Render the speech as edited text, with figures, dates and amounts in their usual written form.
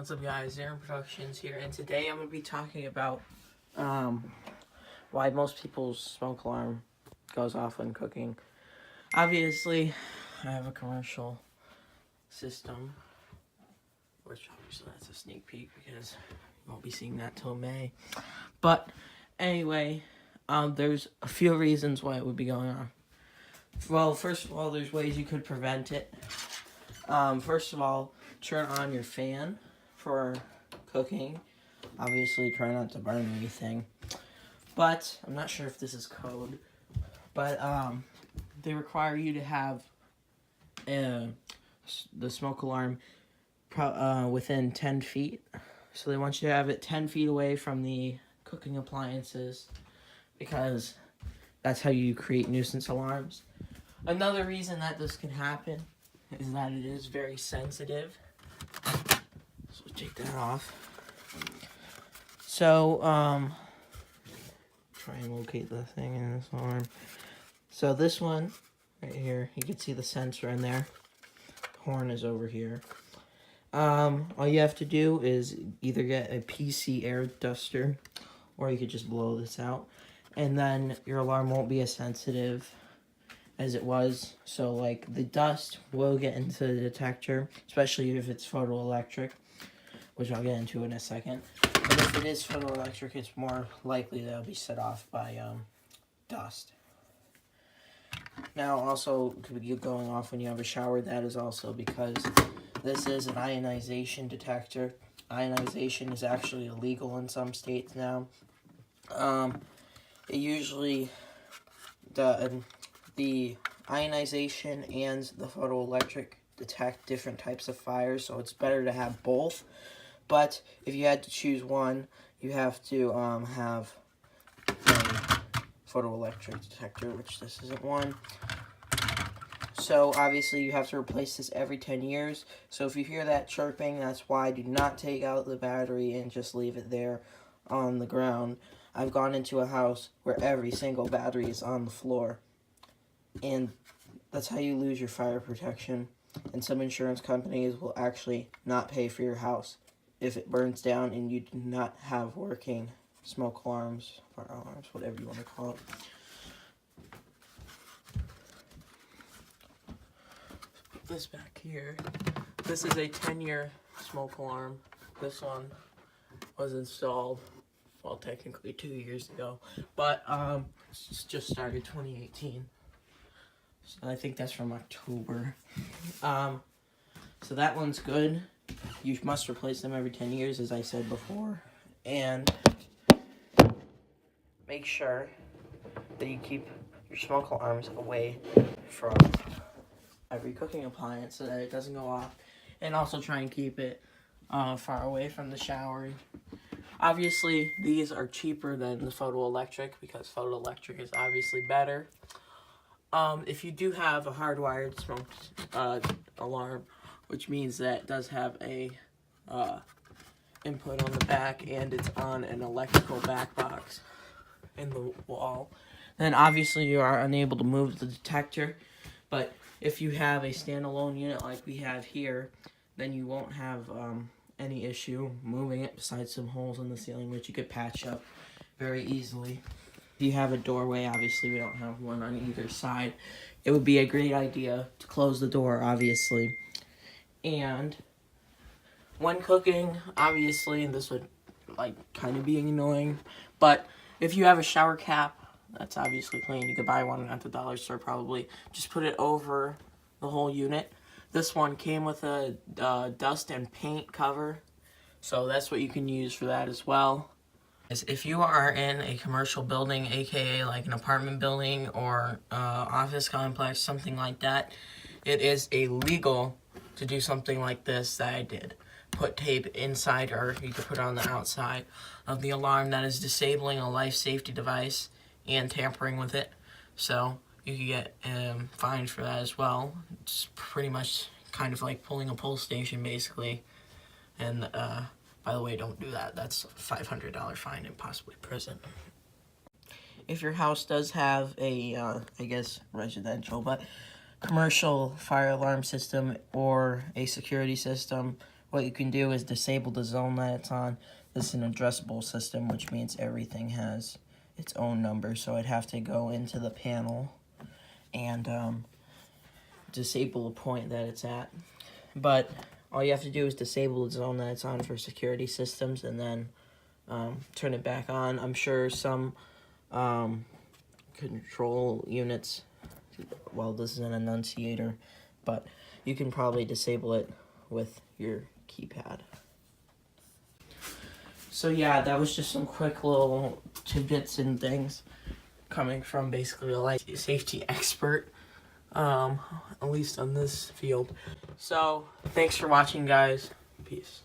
What's up, guys? Aaron Productions here, and today I'm going to be talking about why most people's smoke alarm goes off when cooking. Obviously, I have a commercial system, which obviously that's a sneak peek because you won't be seeing that till May. But anyway, there's a few reasons why it would be going on. Well, first of all, there's ways you could prevent it. First of all, turn on your fan for cooking. Obviously, try not to burn anything. But I'm not sure if this is code. But they require you to have the smoke alarm within 10 feet. So they want you to have it 10 feet away from the cooking appliances because that's how you create nuisance alarms. Another reason that this can happen is that it is very sensitive. So take that off. So, try and locate the thing in this arm. So this one, right here, you can see the sensor in there. Horn is over here. All you have to do is either get a PC air duster, or you could just blow this out. And then your alarm won't be as sensitive as it was. So like the dust will get into the detector, especially if it's photoelectric, which I'll get into in a second. But if it is photoelectric, it's more likely that it'll be set off by dust. Now also could be going off when you have a shower. That is also because this is an ionization detector. Ionization is actually illegal in some states now. It usually the ionization and the photoelectric detect different types of fires, so it's better to have both. But if you had to choose one, you have to have a photoelectric detector, which this isn't one. So obviously you have to replace this every 10 years. So if you hear that chirping, that's why. Do not take out the battery and just leave it there on the ground. I've gone into a house where every single battery is on the floor. And that's how you lose your fire protection. And some insurance companies will actually not pay for your house if it burns down and you do not have working smoke alarms, fire alarms, whatever you want to call it. Put this back here. This is a 10-year smoke alarm. This one was installed, well, technically 2 years ago, but it's just started 2018. So I think that's from October. So that one's good. You must replace them every 10 years, as I said before. And make sure that you keep your smoke alarms away from every cooking appliance so that it doesn't go off. And also try and keep it far away from the shower. Obviously, these are cheaper than the photoelectric because photoelectric is obviously better. If you do have a hardwired smoke alarm, which means that it does have a input on the back and it's on an electrical back box in the wall, then obviously you are unable to move the detector. But if you have a standalone unit like we have here, then you won't have any issue moving it besides some holes in the ceiling, which you could patch up very easily. If you have a doorway, obviously we don't have one on either side, it would be a great idea to close the door, obviously. And when cooking, obviously, and this would like kind of be annoying, but if you have a shower cap that's obviously clean, you could buy one at the dollar store probably. Just put it over the whole unit. This one came with a dust and paint cover, so that's what you can use for that as well. If you are in a commercial building, aka like an apartment building or office complex, something like that, it is illegal to do something like this that I did. Put tape inside, or you could put it on the outside of the alarm that is disabling a life safety device and tampering with it. So you could get fined for that as well. It's pretty much kind of like pulling a pull station basically. And by the way, don't do that. That's a $500 fine and possibly prison. If your house does have a, I guess residential, but commercial fire alarm system or a security system what you can do is disable the zone that it's on. This is an addressable system, which means everything has its own number, so I'd have to go into the panel and disable the point that it's at. But all you have to do is disable the zone that it's on for security systems, and then turn it back on. I'm sure some control units, well, this is an annunciator, but you can probably disable it with your keypad. So yeah, that was just some quick little tidbits and things coming from basically a life safety expert, at least on this field. So thanks for watching, guys. Peace.